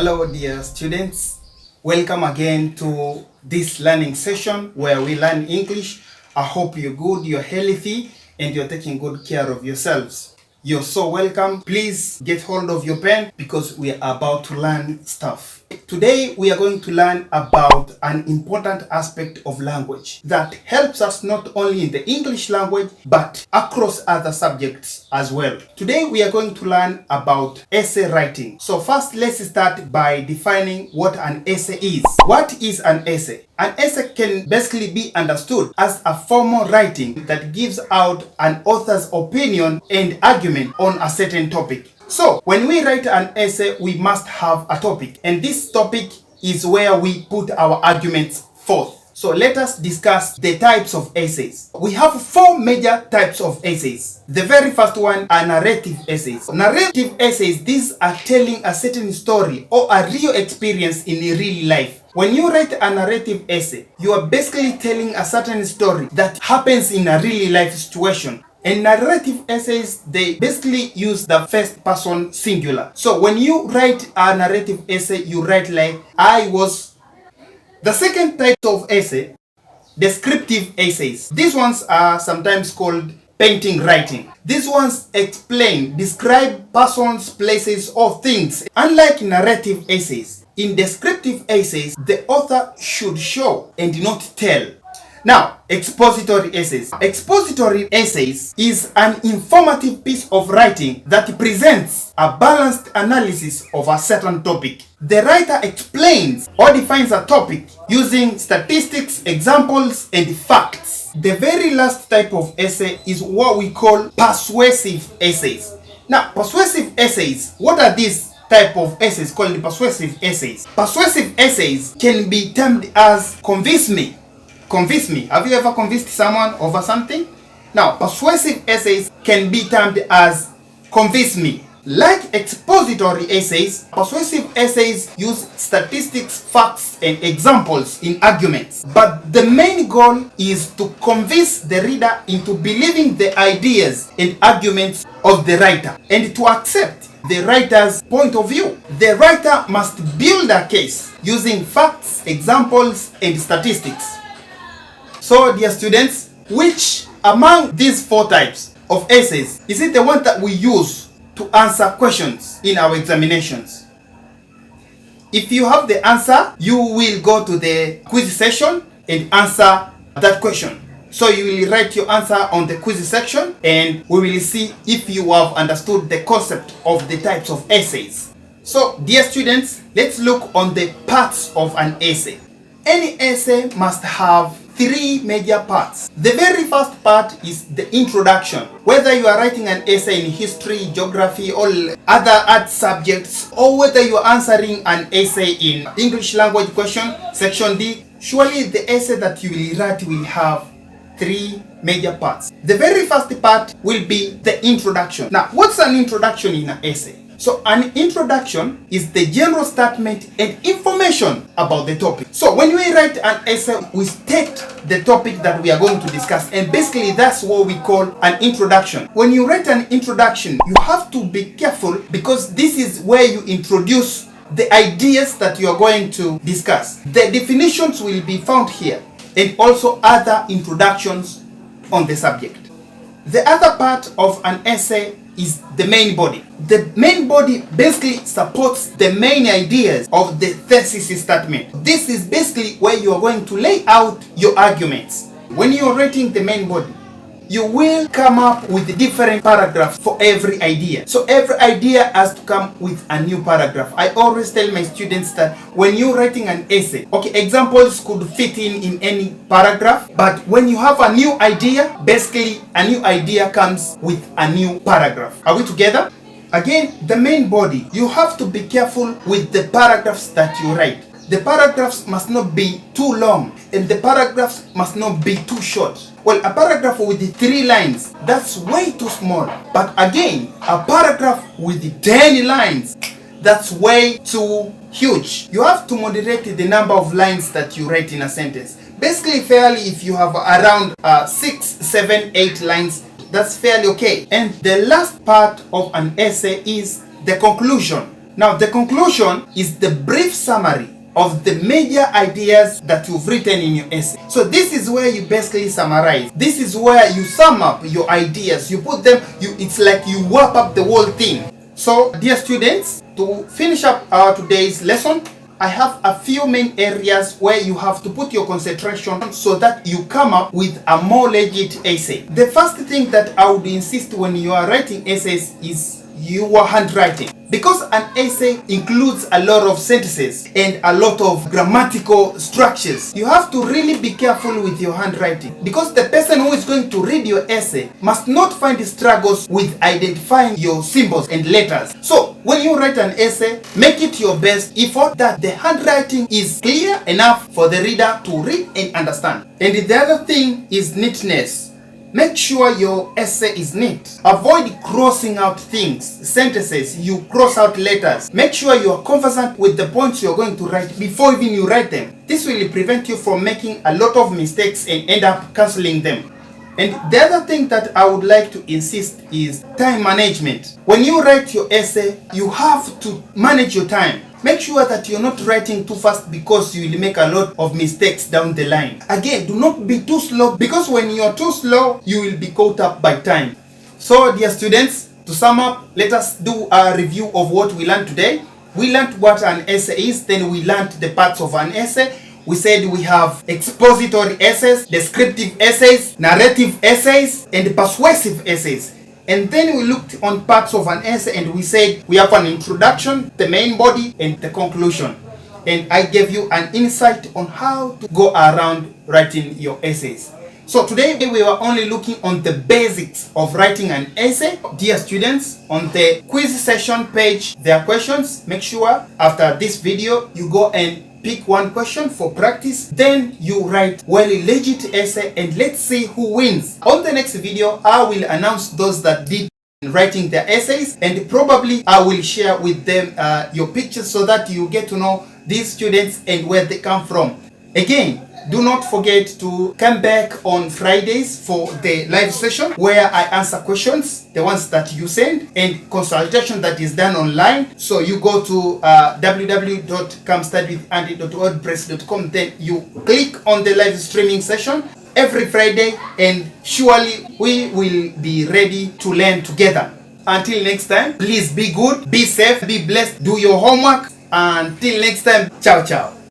Hello dear students, welcome again to this learning session where we learn English. I hope you're good, you're healthy, and you're taking good care of yourselves. You're so welcome. Please get hold of your pen because we are about to learn stuff. Today we are going to learn about an important aspect of language that helps us not only in the English language but across other subjects as well. Today we are going to learn about essay writing. So first let's start by defining what an essay is. What is an essay? An essay can basically be understood as a formal writing that gives out an author's opinion and argument on a certain topic. So when we write an essay, we must have a topic, and this topic is where we put our arguments forth. So let us discuss the types of essays. We have four major types of essays. The very first one are narrative essays. Narrative essays, these are telling a certain story or a real experience in real life. When you write a narrative essay, you are basically telling a certain story that happens in a real life situation. And narrative essays, they basically use the first person singular. So when you write a narrative essay, you write like, I was. The second type of essay, descriptive essays. These ones are sometimes called painting writing. These ones explain, describe persons, places, or things. Unlike narrative essays, in descriptive essays, the author should show and not tell. Now, expository essays. Expository essays is an informative piece of writing that presents a balanced analysis of a certain topic. The writer explains or defines a topic using statistics, examples, and facts. The very last type of essay is what we call persuasive essays. Now, persuasive essays, what are these type of essays called persuasive essays? Persuasive essays can be termed as convince me. Convince me. Have you ever convinced someone over something? Now, persuasive essays can be termed as convince me. Like expository essays, persuasive essays use statistics, facts, and examples in arguments. But the main goal is to convince the reader into believing the ideas and arguments of the writer and to accept the writer's point of view. The writer must build a case using facts, examples, and statistics. So, dear students, which among these four types of essays is it the one that we use to answer questions in our examinations? If you have the answer, you will go to the quiz session and answer that question. So you will write your answer on the quiz section and we will see if you have understood the concept of the types of essays. So, dear students, let's look on the parts of an essay. Any essay must have three major parts. The very first part is the introduction. Whether you are writing an essay in history, geography, or other art subjects, or whether you are answering an essay in English language question, section D, surely the essay that you will write will have three major parts. The very first part will be the introduction. Now, what's an introduction in an essay? So an introduction is the general statement and information about the topic. So when we write an essay, we state the topic that we are going to discuss, and basically that's what we call an introduction. When you write an introduction, you have to be careful because this is where you introduce the ideas that you are going to discuss. The definitions will be found here and also other introductions on the subject. The other part of an essay is the main body. The main body basically supports the main ideas of the thesis statement. This is basically where you are going to lay out your arguments. When you are writing the main body, you will come up with different paragraphs for every idea. So every idea has to come with a new paragraph. I always tell my students that when you're writing an essay, okay, examples could fit in any paragraph, but when you have a new idea, basically a new idea comes with a new paragraph. Are we together? Again, the main body, you have to be careful with the paragraphs that you write. The paragraphs must not be too long and the paragraphs must not be too short. Well, a paragraph with 3 lines, that's way too small. But again, a paragraph with 10 lines, that's way too huge. You have to moderate the number of lines that you write in a sentence. Basically, fairly, if you have around 6, 7, 8 lines, that's fairly okay. And the last part of an essay is the conclusion. Now, the conclusion is the brief summary of the major ideas that you've written in your essay. So this is where you basically summarize. This is where you sum up your ideas. You put them, it's like you wrap up the whole thing. So, dear students, to finish up our today's lesson, I have a few main areas where you have to put your concentration so that you come up with a more legit essay. The first thing that I would insist when you are writing essays is your handwriting. Because an essay includes a lot of sentences and a lot of grammatical structures, you have to really be careful with your handwriting. Because the person who is going to read your essay must not find struggles with identifying your symbols and letters. So, when you write an essay, make it your best effort that the handwriting is clear enough for the reader to read and understand. And the other thing is neatness. Make sure your essay is neat. Avoid crossing out things, sentences, you cross out letters. Make sure you are conversant with the points you are going to write before even you write them. This will prevent you from making a lot of mistakes and end up cancelling them. And the other thing that I would like to insist is time management. When you write your essay, you have to manage your time. Make sure that you're not writing too fast because you will make a lot of mistakes down the line. Again, do not be too slow because when you're too slow, you will be caught up by time. So, dear students, to sum up, let us do a review of what we learned today. We learned what an essay is, then we learned the parts of an essay. We said we have expository essays, descriptive essays, narrative essays, and persuasive essays. And then we looked on parts of an essay and we said we have an introduction, the main body, and the conclusion. And I gave you an insight on how to go around writing your essays. So today we were only looking on the basics of writing an essay. Dear students, on the quiz session page, there are questions. Make sure after this video you go and pick one question for practice, then you write well legit essay and let's see who wins. On the next video, I will announce those that did writing their essays and probably I will share with them your pictures so that you get to know these students and where they come from. Again, do not forget to come back on Fridays for the live session where I answer questions, the ones that you send, and consultation that is done online. So you go to www.comestudywithandy.wordpress.com, then you click on the live streaming session every Friday and surely we will be ready to learn together. Until next time, please be good, be safe, be blessed, do your homework. Until next time, ciao ciao.